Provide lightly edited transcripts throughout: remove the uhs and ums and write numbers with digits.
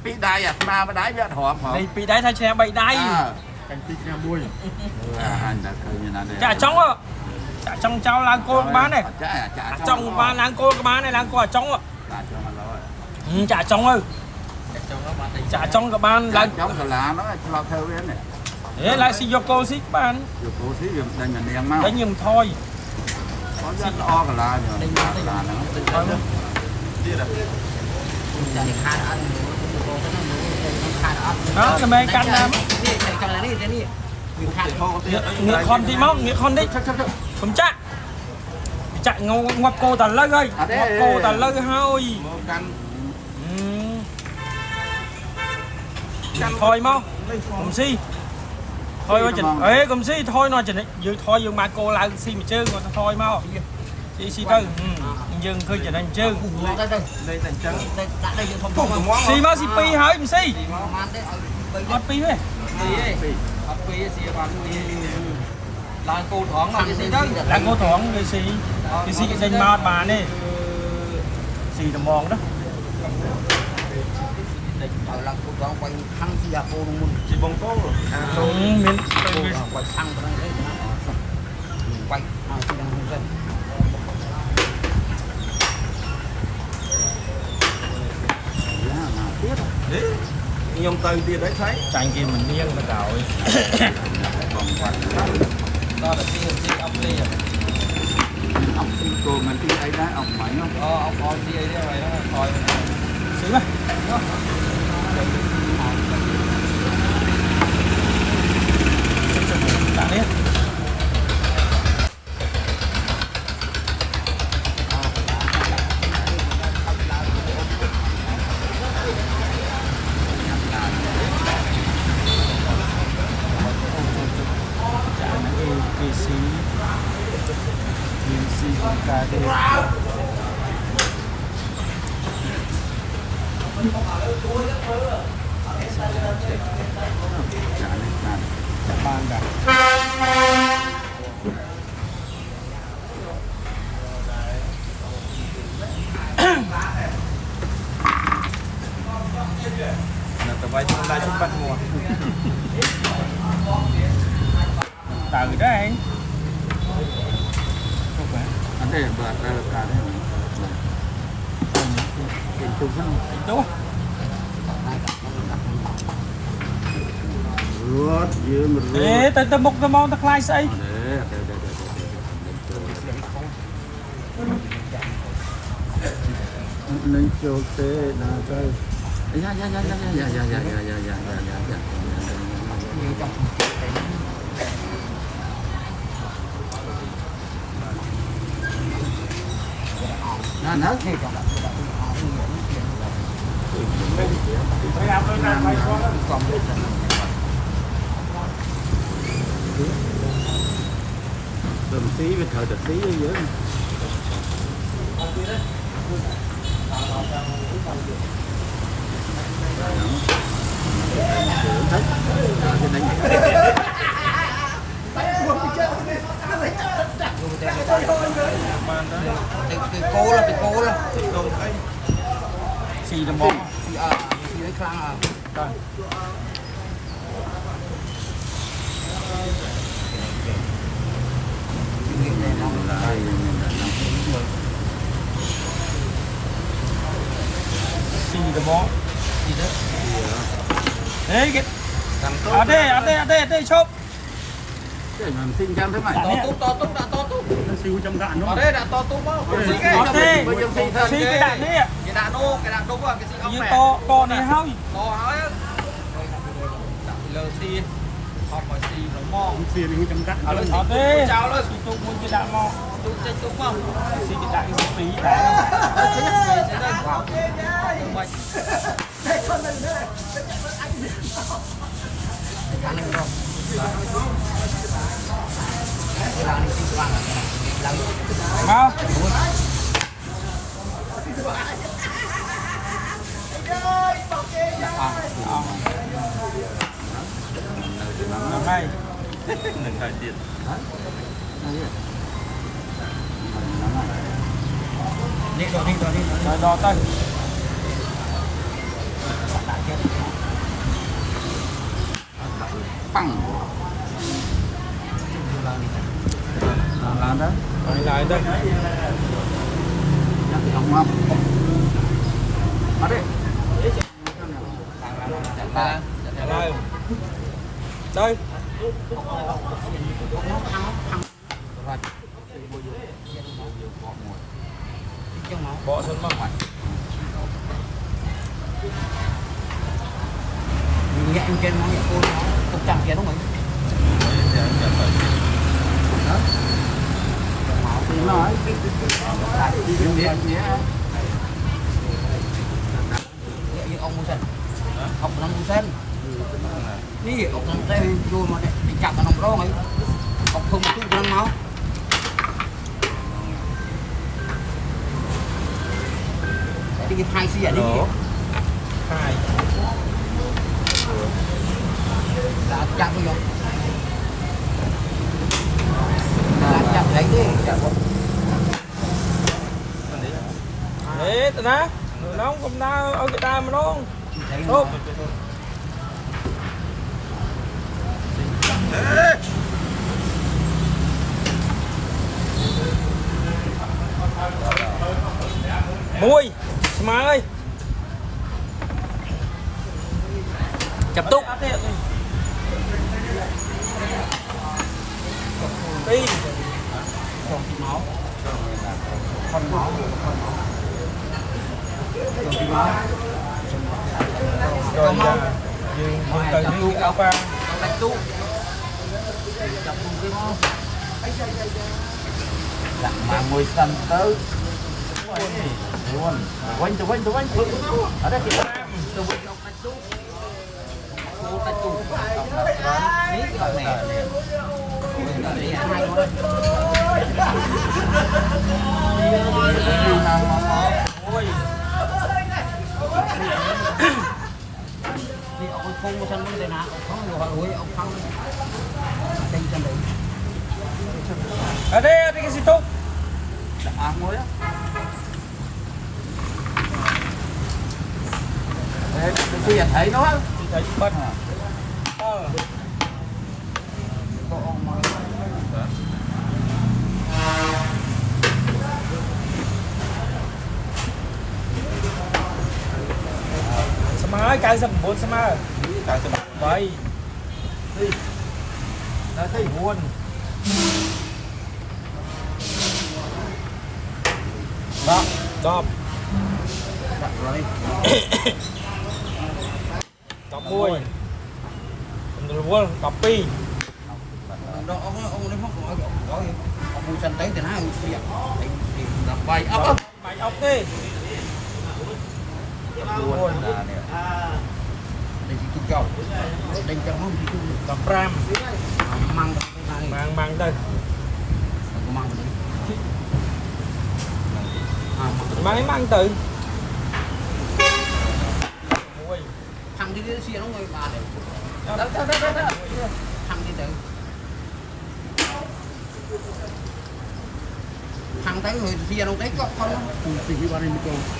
pi đai à mà đái biết hòm hả đây pi đái thay xe bay đái canh pi nhà bôi anh đã thấy như nào đây chả trong á chả trong cháu lang cô bán này trong ba lang cô bán này lang cô ở trong á chả trong ơi chả trong các bạn lang trong là lá nó lo theo cái này thế lại xì cô xí bạn cô xí đây là đèn mau đấy nhưng thôi có rất o cả là nữa đó là mấy canh lắm nghĩa con thì móc nghĩa con đấy không chắc chạy ngoặc cô tần lơ ơi ngoặc cô tần lơ hơi thôi mau cùng si thôi ơi chừng ấy cùng si thôi nói chừng ấy thôi dừng mà cô lại si mà chơi còn thôi mau si tư dừng khơi chừng anh chơi si mau si pi hỏi mình si mất pi đấy là cô thoáng là cái gì đó là cô thoáng cái gì cái danh mà nè gì tầm mòn đó là cô thoáng quanh thăng gì à cô luôn chỉ bông tô miền quanh thăng vào đây quanh chỉ đang hướng dẫn nhom tay tiền đấy thấy tranh kia mình điên mà cậu đó là cái ông đi ông si cô mình si ấy đó ông mày không ông coi gì ấy đấy đó coi xíu này tặng đi cà đi ban cả là tờ vai chúng ta chúng bắt mùa từ đấy anh đây là cả đây cái chung không đúng ruột dưa mà ruột ê tới một cái món tắc lai xây nên cho thế là cái nó hết tầm xí với thời tầm xí ở dưới cô là xì tầm món xì đấy khang à xì tầm món ê cái ở đây shop cái mà xin chăm thế mày to tút nó siêu trong đạn ở nó đây đã to tút không xí cái cái đạn đi ạ cái đạn đô à cái xí ông mẹ to này hơi to hỏi lờ xí học hỏi xí nó mò tiền thì trong đạn ở đây chào lên xì chung muốn cái đạn mò chung chơi chung không xì cái đạn cái tí đạn mau năm nay đừng thời tiền đi rồi rồi đo tay lại đây Không không. Ở đây. đây đây bỏ sân mà nhẹ em trên nó nhẹ cô nó cũng trăm kia đúng không? Nói. Như ông mua sân, học năm mua sân, ní ông năm tay vô mà để chặt vào nòng đó ấy, ông không chút năng máu. Cái hai xì đi, hai là chặt vô, là chặt lấy đi, chặt vô. đấy tao ná nó không cầm đau ở cái đau mà nó Thấy tốt mui má ơi chập túc đi không máu, con máu, rồi giờ từ những áo pha đánh tú, chặt cùng cái máu, Mà ngồi sân tới. Luôn. Quanh. Ở đây kìa. từ bên trong đánh tú, cô đánh tú, ní gọi này, này hai con, ôi thì ông không có sân vấn đề nào, không có lối ông không, trên chân đấy, ở đây cái gì tốt Ngồi á. Đấy, bây giờ thấy nó. thì thấy bật sama cái sầm bốn sama Cái gì bảy Nó thấy buồn đó đọc đặt rồi. đọc môi buồn đọc pi đó ông lấy móc có ông mua sân tới thì nói thì gặp bay ốc mày ốc đi buồn đây chỉ chung cầu đây trong không chỉ chung đọc ram măng mang đây măng mang từ thằng đi xe nó ngồi bà này thằng đi từ thằng tới người xe nó tới có con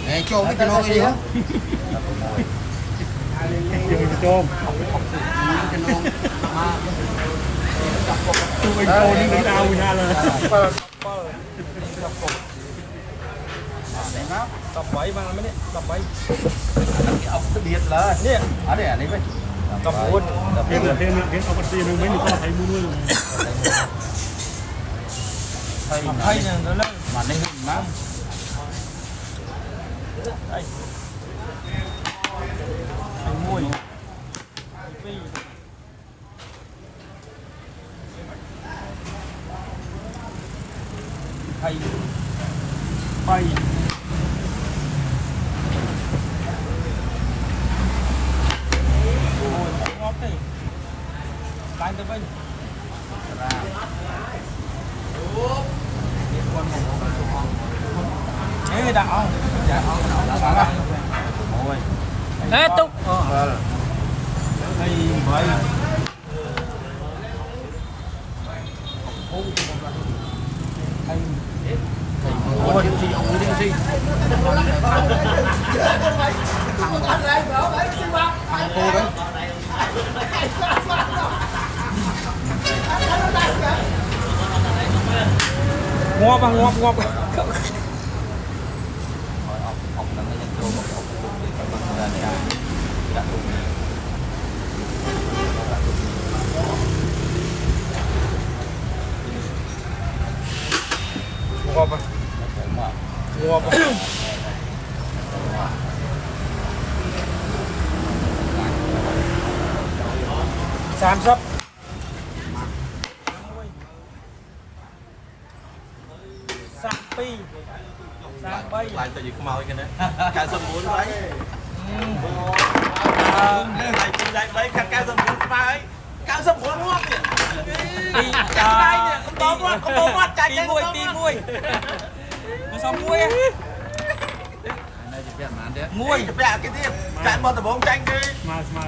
để cho cái nó gì á tôm cái nó mà tôi bên cô đi lấy đau nha là đọc bảy mang mấy đấy đọc bảy Ông cứ điên lên. nè Ở đây đi với. đọc buồn thêm ông con tiền mấy người ta thấy mua luôn hay nè nó lên Mà nên má. đây anh mui hay bay ngót đi đánh tới bên thế đạo thế tục hay vậy ôi gì ông đi gì thằng cô đấy ngọt mà ngọt ngọt ốc nắng nó vô một ốc thì phải bằng ra nhà đã tụng ngọt mà ngọt mà Sam sắp Sam pi Sam bay lại tự nhiên không màu cái này cả sâm muốn đấy lại chỉ lại đấy cả sâm muốn mà ấy cả sâm muốn ngon kìa đi cái này không to mắt chạy tí muôi nó xong muôi á này chỉ biết mà ăn đấy muôi cái tiếp chạy bao tờ bóng tranh đi Smart, smart.